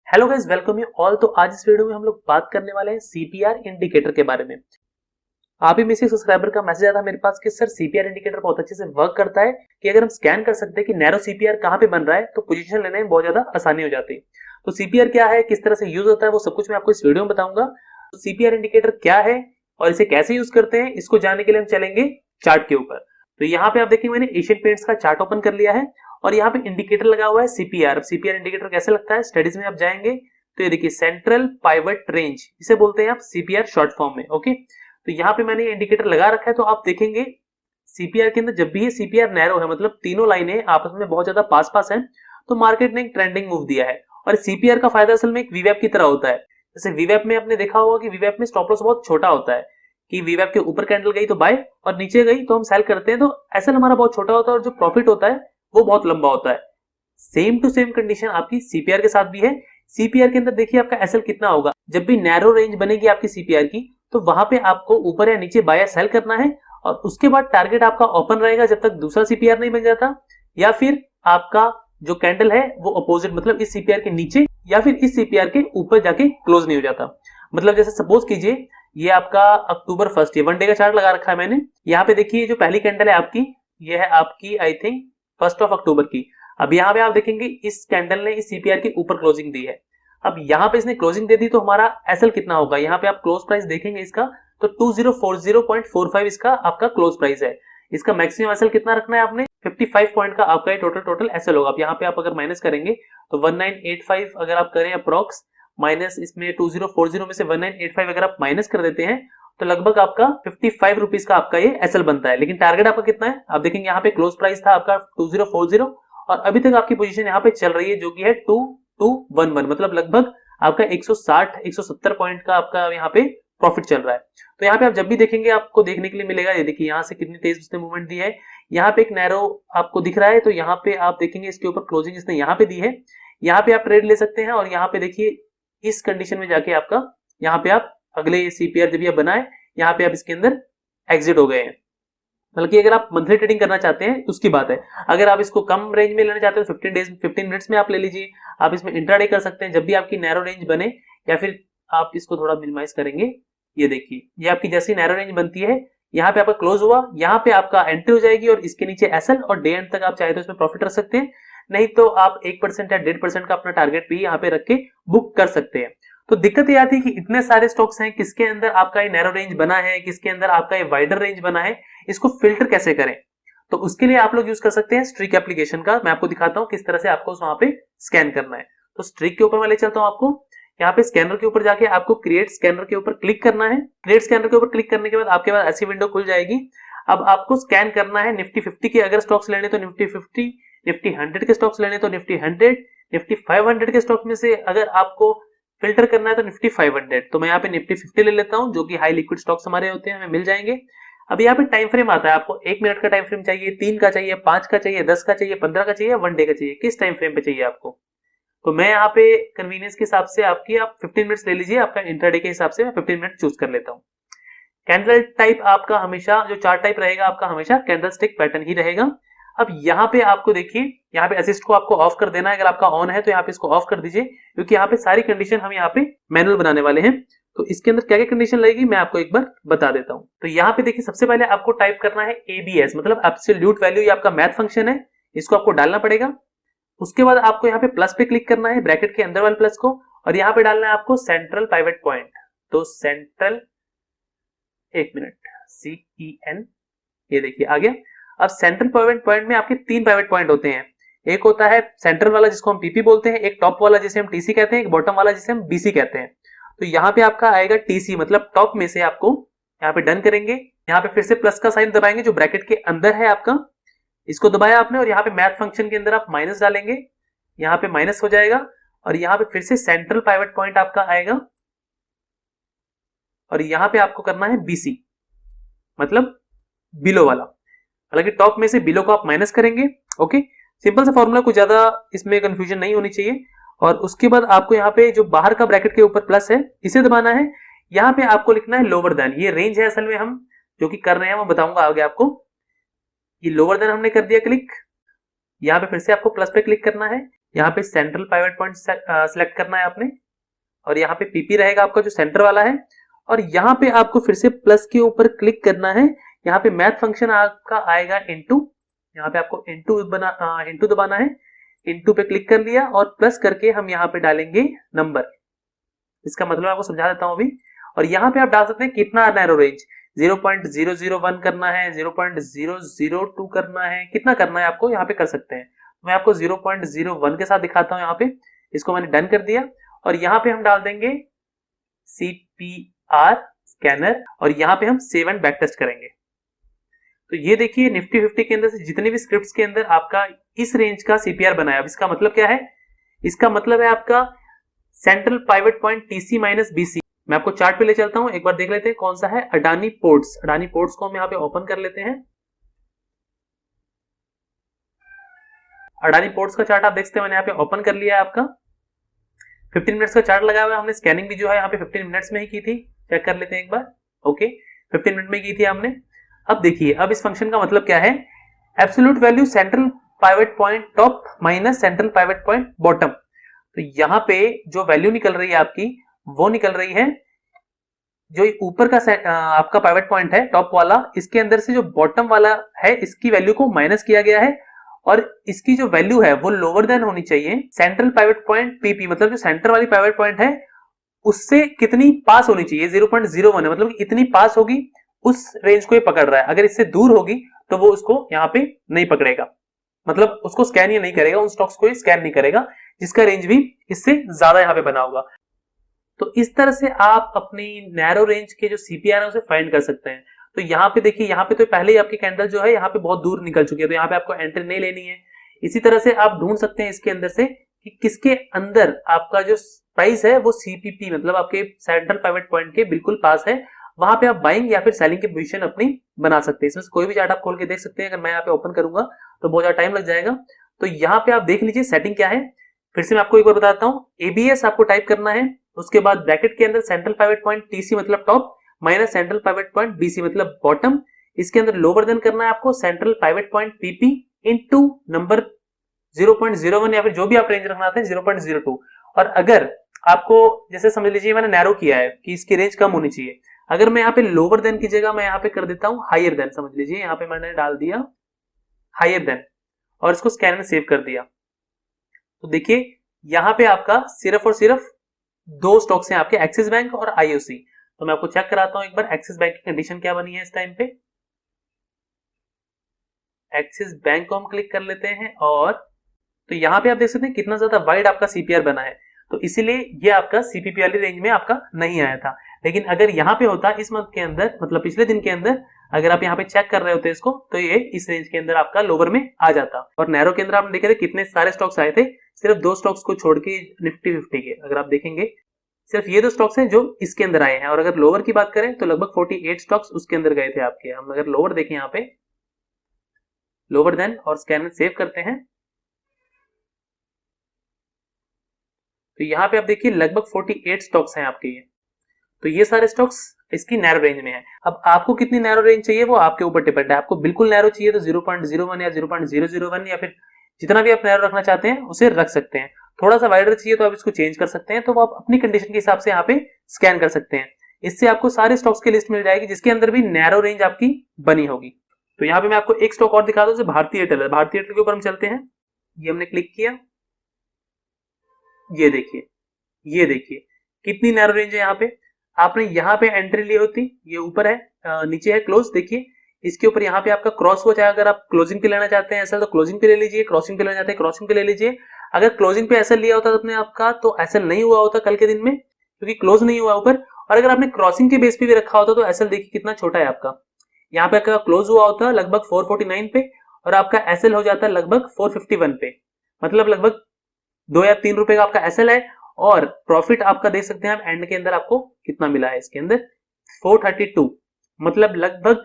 Hello guys, welcome you all. तो आज इस वीडियो में हम लोग बात करने वाले हैं सीपीआर इंडिकेटर के बारे में। आप ही में से सब्सक्राइबर का मैसेज आया था मेरे पास कि सर सीपीआर इंडिकेटर बहुत अच्छे से वर्क करता है कि अगर हम स्कैन कर सकते हैं कि नैरो सीपीआर कहां पे बन रहा है तो पोजीशन लेने में बहुत ज्यादा आसानी हो जाती है। तो सीपीआर क्या है, किस तरह से यूज होता है, वो सब कुछ मैं आपको इस वीडियो में बताऊंगा। तो सीपीआर इंडिकेटर क्या है और इसे कैसे यूज करते हैं, इसको जानने के लिए हम चलेंगे चार्ट के ऊपर। तो यहाँ पे आप देखिए मैंने एशियन पेंट्स का चार्ट ओपन कर लिया है और यहाँ पे इंडिकेटर लगा हुआ है सीपीआर। सीपीआर इंडिकेटर कैसे लगता है, स्टडीज में आप जाएंगे तो ये देखिए सेंट्रल पाइवट रेंज, इसे बोलते हैं आप सीपीआर शॉर्ट फॉर्म में। ओके, तो यहाँ पे मैंने इंडिकेटर लगा रखा है। तो आप देखेंगे सीपीआर के अंदर जब भी ये सीपीआर नैरो है, मतलब तीनों लाइनें आपस में बहुत ज्यादा पास पास हैं, तो मार्केट ने एक ट्रेंडिंग मूव दिया है। और सीपीआर का फायदा असल में एक वीवैप की तरह होता है। जैसे वीवैप में आपने देखा होगा कि वीवैप में स्टॉप लॉस बहुत छोटा होता है कि वीवैप के ऊपर कैंडल गई तो बाय और नीचे गई तो हम सेल करते हैं, तो एसएल हमारा बहुत छोटा होता है और जो प्रॉफिट होता है वो बहुत लंबा होता है। सेम टू सेम कंडीशन आपकी सीपीआर के साथ भी है। सीपीआर के अंदर देखिए आपका एसएल कितना होगा, जब भी नैरो रेंज बनेगी आपकी सीपीआर की तो वहां पे आपको ऊपर या नीचे बाय या सेल करना है और उसके बाद टारगेट आपका ओपन रहेगा जब तक दूसरा सीपीआर नहीं बन जाता, या फिर आपका जो कैंडल है वो अपोजिट मतलब इस सीपीआर के नीचे या फिर इस सीपीआर के ऊपर जाके क्लोज नहीं हो जाता। मतलब जैसे सपोज कीजिए ये आपका अक्टूबर फर्स्ट, ये वन डे का चार्ट लगा रखा है मैंने। यहाँ पे देखिए जो पहली कैंडल है आपकी, ये है आपकी आई थिंक 1 अक्टूबर की। अब यहाँ पे आप देखेंगे इस कैंडल ने इस सीपीआर के ऊपर क्लोजिंग दी है। अब यहाँ पे इसने क्लोजिंग दे दी तो हमारा एसएल कितना होगा, यहाँ पे आप क्लोज प्राइस देखेंगे इसका तो 2040.45 इसका आपका क्लोज प्राइस है। इसका मैक्सिमम एसएल कितना रखना है आपने, 55 पॉइंट का आपका टोटल एसएल होगा। अब यहाँ पे आप अगर माइनस करेंगे तो 1985 अगर आप करें अप्रोक्स, माइनस इसमें 2040 में से 1985 अगर आप माइनस कर देते हैं तो लगभग आपका 55 रुपीज का आपका ये एसएल बनता है। लेकिन टारगेट आपका कितना है, आप देखेंगे यहाँ पे क्लोज प्राइस था आपका 2040 और अभी तक आपकी पोजीशन यहाँ पे चल रही है जो कि है 2211, मतलब लगभग आपका 160 170 पॉइंट का आपका यहाँ पे प्रॉफिट चल रहा है। तो यहाँ पे आप जब भी देखेंगे आपको देखने के लिए मिलेगा, ये देखिए यहाँ से कितनी तेज उसने मूवमेंट दी है। यहाँ पे एक नैरो आपको दिख रहा है तो यहाँ पे आप देखेंगे इसके ऊपर क्लोजिंग इसने यहाँ पे दी है। यहाँ पे आप ट्रेड ले सकते हैं और यहाँ पे देखिए इस कंडीशन में जाके आपका यहाँ पे आप अगले सीपीआर जब ये बनाए यहाँ पे आप इसके अंदर एग्जिट हो गए हैं। बल्कि अगर आप मंथली ट्रेडिंग करना चाहते हैं तो उसकी बात है, अगर आप इसको कम रेंज में लेना चाहते हैं तो 15 मिनट्स में आप ले लीजिए। आप इसमें इंट्राडे कर सकते हैं जब भी आपकी नैरो रेंज बने, या फिर आप इसको थोड़ा मिनिमाइज करेंगे, ये देखिए ये आपकी जैसी नैरो रेंज बनती है यहाँ पे आपका क्लोज हुआ, यहाँ पे आपका एंट्री हो जाएगी और इसके नीचे एसएल और डे एंड तक आप चाहे तो इसमें प्रॉफिट रख सकते हैं, नहीं तो आप 1% या 1.5% का अपना टारगेट भी यहाँ पे रख के बुक कर सकते हैं। तो दिक्कत ये आती है कि इतने सारे स्टॉक्स हैं, किसके अंदर आपका ये नैरो रेंज बना है, किसके अंदर आपका ये वाइडर रेंज बना है, इसको फिल्टर कैसे करें। तो उसके लिए आप लोग यूज कर सकते हैं स्ट्रिक एप्लीकेशन का। मैं आपको दिखाता हूं किस तरह से आपको वहां पे स्कैन करना है। तो स्ट्रिक के ऊपर मैं ले चलता हूं आपको, यहाँ पे स्कैनर के ऊपर जाके आपको क्रिएट स्कैनर के ऊपर क्लिक करना है। क्रिएट स्कैनर के ऊपर क्लिक करने के बाद आपके पास ऐसी विंडो खुल जाएगी। अब आपको स्कैन करना है निफ्टी 50 के अगर स्टॉक्स लेने तो निफ्टी 50, निफ्टी 100 के स्टॉक्स लेने तो निफ्टी 100, निफ्टी 500 के स्टॉक्स में से अगर आपको फिल्टर करना है तो निफ्टी 500। तो मैं यहाँ पे निफ्टी 50 ले लेता हूँ जो कि हाई लिक्विड स्टॉक्स हमारे होते हैं, हमें मिल जाएंगे। अब यहाँ पे टाइम फ्रेम आता है, आपको 1 मिनट का टाइम फ्रेम चाहिए, 3 का चाहिए, 5 का चाहिए, 10 का चाहिए, 15 का चाहिए, 1 डे का चाहिए, किस टाइम फ्रेम पे चाहिए आपको। तो मैं यहाँ पे कन्वीनियंस के हिसाब से आप 15 मिनट्स ले लीजिए, आपका इंट्राडे के हिसाब से मैं 15 मिनट चूज कर लेता हूँ। कैंडल टाइप आपका हमेशा जो चार्ट टाइप रहेगा आपका हमेशा कैंडल स्टिक पैटर्न ही रहेगा। अब यहाँ पे आपको देखिए यहाँ पे असिस्ट को आपको ऑफ कर देना है, अगर आपका ऑन है तो यहाँ पे इसको ऑफ कर दीजिए क्योंकि यहाँ पे सारी कंडीशन हम यहाँ पे मैनुअल बनाने वाले हैं। तो इसके अंदर क्या क्या कंडीशन लगेगी मैं आपको एक बार बता देता हूँ। तो यहाँ पे देखिए सबसे पहले आपको टाइप करना है एबीएस, मतलब एब्सोल्यूट वैल्यू, ये आपका मैथ फंक्शन है, इसको आपको डालना पड़ेगा। उसके बाद आपको यहाँ पे प्लस पे क्लिक करना है, ब्रैकेट के अंदर वाले प्लस को, और यहाँ पे डालना है आपको सेंट्रल पाइवट पॉइंट। तो सेंट्रल, एक मिनट, CEN, ये देखिए आ गया। अब सेंट्रल पाइवट पॉइंट में आपके 3 पाइवट पॉइंट होते हैं, एक होता है सेंट्रल वाला जिसको हम पीपी बोलते हैं, एक टॉप वाला जिसे हम टीसी कहते हैं, एक बॉटम वाला जिसे हम बीसी कहते हैं। तो यहाँ पे आपका आएगा टीसी, मतलब टॉप में से आपको यहाँ पे डन करेंगे, यहाँ पे फिर से प्लस का साइन दबाएंगे जो ब्रैकेट के अंदर है आपका, इसको दबाया आपने और यहाँ पे मैथ फंक्शन के अंदर आप माइनस डालेंगे, यहाँ पे माइनस हो जाएगा और यहाँ पे फिर से सेंट्रल पाइवट पॉइंट आपका आएगा और यहाँ पे आपको करना है बीसी, मतलब बिलो वाला। हालांकि टॉप में से बिलो को आप माइनस करेंगे। ओके, सिंपल सा फॉर्मूला, कुछ ज्यादा इसमें कंफ्यूजन नहीं होनी चाहिए। और उसके बाद आपको यहाँ पे जो बाहर का ब्रैकेट के ऊपर प्लस है इसे दबाना है, यहाँ पे आपको लिखना है लोअर देन, ये रेंज है असल में हम जो कि कर रहे हैं वो बताऊंगा आगे आपको। ये लोअर देन हमने कर दिया क्लिक, यहाँ पे फिर से आपको प्लस पे क्लिक करना है, यहाँ पे सेंट्रल पाइवट पॉइंट सिलेक्ट करना है आपने, और यहाँ पे पीपी रहेगा आपका जो सेंटर वाला है, और यहाँ पे आपको फिर से प्लस के ऊपर क्लिक करना है। यहाँ पे मैथ फंक्शन आपका आएगा इनटू, यहाँ पे आपको इनटू दबाना है। इनटू पे क्लिक कर लिया और प्लस करके हम यहाँ पे डालेंगे नंबर। इसका मतलब आपको समझा देता हूं अभी। और यहाँ पे आप डाल सकते हैं कितना नैरो रेंज, 0.001 करना है, 0.002 करना है, कितना करना है आपको यहाँ पे कर सकते हैं। मैं आपको 0.01 के साथ दिखाता हूँ यहाँ पे। इसको मैंने डन कर दिया और यहाँ पे हम डाल देंगे CPR स्कैनर, और यहाँ पे हम सेव एंड बैक टेस्ट करेंगे। तो ये देखिए निफ्टी 50 के अंदर से जितने भी स्क्रिप्ट्स के अंदर आपका इस रेंज का CPR बनाया। अब इसका मतलब क्या है, इसका मतलब है आपका central pivot point TC minus BC। मैं आपको चार्ट पे ले चलता हूं, एक बार देख लेते हैं कौन सा है। अडानी पोर्ट्स, अडानी पोर्ट्स को हम यहाँ पे ओपन कर लेते हैं। अडानी पोर्ट्स का चार्ट आप देखते हैं मैंने यहाँ पे ओपन कर लिया है आपका। 15 मिनट्स का चार्ट लगाया हुआ है, हमने स्कैनिंग भी जो है यहाँ पे 15 मिनट्स में ही की थी। चेक कर लेते हैं एक बार। ओके, 15 मिनट में की थी हमने। अब देखिए, अब इस फंक्शन का मतलब क्या है, absolute value central pivot point top minus central pivot point bottom. तो यहाँ पे जो वैल्यू निकल रही है आपकी, वो निकल रही है जो ऊपर का आपका पाइवट पॉइंट है टॉप वाला, इसके अंदर से जो बॉटम वाला है इसकी वैल्यू को माइनस किया गया है, और इसकी जो वैल्यू है वो लोअर देन होनी चाहिए सेंट्रल पाइवट पॉइंट PP। मतलब जो सेंटर वाली पाइवट पॉइंट है उससे कितनी पास होनी चाहिए, 0.01 है, मतलब इतनी पास होगी उस रेंज को ये पकड़ रहा है। अगर इससे दूर होगी तो वो उसको यहाँ पे नहीं पकड़ेगा, मतलब उसको स्कैन ही नहीं करेगा, उन स्टॉक्स को स्कैन नहीं करेगा जिसका रेंज भी इससे ज्यादा यहाँ पे बना होगा। तो इस तरह से आप अपनी नैरो रेंज के जो CPR है उसे फाइंड कर सकते हैं। तो यहाँ पे देखिए, यहाँ पे तो पहले ही आपकी कैंडल जो है यहाँ पे बहुत दूर निकल चुकी है, तो यहाँ पे आपको एंट्री नहीं लेनी है। इसी तरह से आप ढूंढ सकते हैं इसके अंदर से कि किसके अंदर आपका जो प्राइस है वो CPP मतलब आपके सेंट्रल पाइवट पॉइंट के बिल्कुल पास है। वहां पे आप बाइंग या फिर सेलिंग की पोजीशन अपनी बना सकते हैं। इसमें कोई भी चार्ट आप खोल के देख सकते हैं। अगर मैं यहाँ पे ओपन करूंगा तो बहुत ज्यादा टाइम लग जाएगा। तो यहाँ पे आप देख लीजिए सेटिंग क्या है। फिर से मैं आपको एक बार बताता हूँ, ABS आपको टाइप करना है, उसके बाद ब्रैकेट के अंदर सेंट्रल पाइवट पॉइंट TC मतलब top minus central pivot point BC मतलब बॉटम। इसके अंदर लोअर देन करना है आपको central pivot point PP into number 0.01 या फिर जो भी आप रेंज रखना चाहते हैं 0.02। और अगर आपको जैसे समझ लीजिए मैंने नैरो किया है कि इसकी रेंज कम होनी चाहिए, अगर मैं यहाँ पे लोअर देन की जगह मैं यहाँ पे कर देता हूँ हायर देन, समझ लीजिए यहाँ पे मैंने डाल दिया हायर देन और इसको स्कैन में सेव कर दिया। तो देखिए यहाँ पे आपका सिर्फ और सिर्फ दो स्टॉक्स हैं आपके, एक्सिस बैंक और IOC। तो मैं आपको चेक कराता हूं एक बार एक्सिस बैंक की कंडीशन क्या बनी है इस टाइम पे। एक्सिस बैंक को हम क्लिक कर लेते हैं और तो यहाँ पे आप देख सकते हैं कितना ज्यादा वाइड आपका CPR बना है। तो इसीलिए ये आपका CPP वाली रेंज में आपका नहीं आया था। लेकिन अगर यहाँ पे होता इस मंथ के अंदर, मतलब पिछले दिन के अंदर, अगर आप यहाँ पे चेक कर रहे होते इसको, तो ये इस रेंज के अंदर आपका लोअर में आ जाता। और नैरो के अंदर आपने देखे थे कितने सारे स्टॉक्स आए थे, सिर्फ दो स्टॉक्स को छोड़ के निफ्टी 50 के अगर आप देखेंगे सिर्फ ये दो स्टॉक्स हैं जो इसके अंदर आए हैं। और अगर लोअर की बात करें तो लगभग 48 स्टॉक्स उसके अंदर गए थे आपके। हम अगर लोअर देखें यहाँ पे लोअर देन और स्कैन में सेव करते हैं तो यहाँ पे आप देखिए लगभग 48 स्टॉक्स हैं आपके ये। तो ये सारे स्टॉक्स इसकी नैरो रेंज में है। अब आपको कितनी नैरो रेंज चाहिए वो आपके ऊपर डिपेंड है। आपको बिल्कुल नैरो चाहिए तो 0.01 या 0.001 या फिर जितना भी आप नैरो रखना चाहते हैं उसे रख सकते हैं। थोड़ा सा वाइडर चाहिए तो आप इसको चेंज कर सकते हैं। तो वो आप अपनी कंडीशन के हिसाब से यहाँ पे स्कैन कर सकते हैं। इससे आपको सारे स्टॉक्स की लिस्ट मिल जाएगी जिसके अंदर भी नैरो रेंज आपकी बनी होगी। तो यहाँ पे मैं आपको एक स्टॉक और दिखा दूं, भारतीय एयरटेल है। भारतीय एयरटेल के ऊपर हम चलते हैं। ये हमने क्लिक किया, ये देखिए कितनी नैरो रेंज है यहाँ पे। आपने यहाँ पे एंट्री ली होती, ये ऊपर है, नीचे है क्लोज। देखिए इसके ऊपर यहाँ पे आपका क्रॉस हो जाए। अगर आप क्लोजिंग पे लेना चाहते हैं ऐसा तो क्लोजिंग पे ले लीजिए, क्रॉसिंग पे लेना चाहते हैं क्रॉसिंग पे ले लीजिए। अगर क्लोजिंग पे एसएल लिया होता अपने आपका तो एसएल नहीं हुआ होता कल के दिन में, क्योंकि क्लोज नहीं हुआ ऊपर। और अगर आपने क्रॉसिंग के बेस पे भी रखा होता तो एसएल देखिए कितना छोटा है आपका। यहाँ पे आपका क्लोज हुआ होता लगभग 449 पे और आपका एसएल हो जाता है लगभग 451 पे, मतलब लगभग 2 या 3 रुपए का आपका एसएल है। और प्रॉफिट आपका देख सकते हैं आप एंड के अंदर आपको कितना मिला है इसके अंदर 432, मतलब लगभग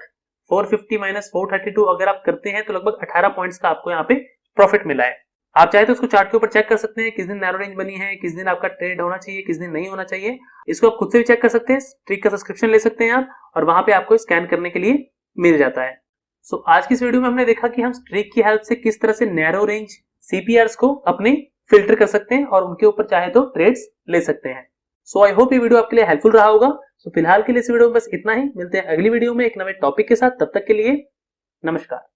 450 माइनस 432 अगर आप करते हैं तो लगभग 18 पॉइंट्स का आपको यहाँ पे प्रॉफिट मिला है। आप चाहे तो इसको चार्ट के ऊपर चेक कर सकते हैं किस दिन नैरो रेंज बनी है, किस दिन आपका ट्रेड होना चाहिए, किस दिन नहीं होना चाहिए। इसको आप खुद से भी चेक कर सकते हैं। ट्रिक का सब्सक्रिप्शन ले सकते हैं आप और वहां पे आपको स्कैन करने के लिए मिल जाता है। सो आज की इस वीडियो में हमने देखा कि हम ट्रिक की हेल्प से किस तरह से नैरो रेंज CPRs को अपने फिल्टर कर सकते हैं और उनके ऊपर चाहे तो ट्रेड्स ले सकते हैं। सो आई होप ये वीडियो आपके लिए हेल्पफुल रहा होगा। सो फिलहाल के लिए इस वीडियो में बस इतना ही। मिलते हैं अगली वीडियो में एक नए टॉपिक के साथ। तब तक के लिए नमस्कार।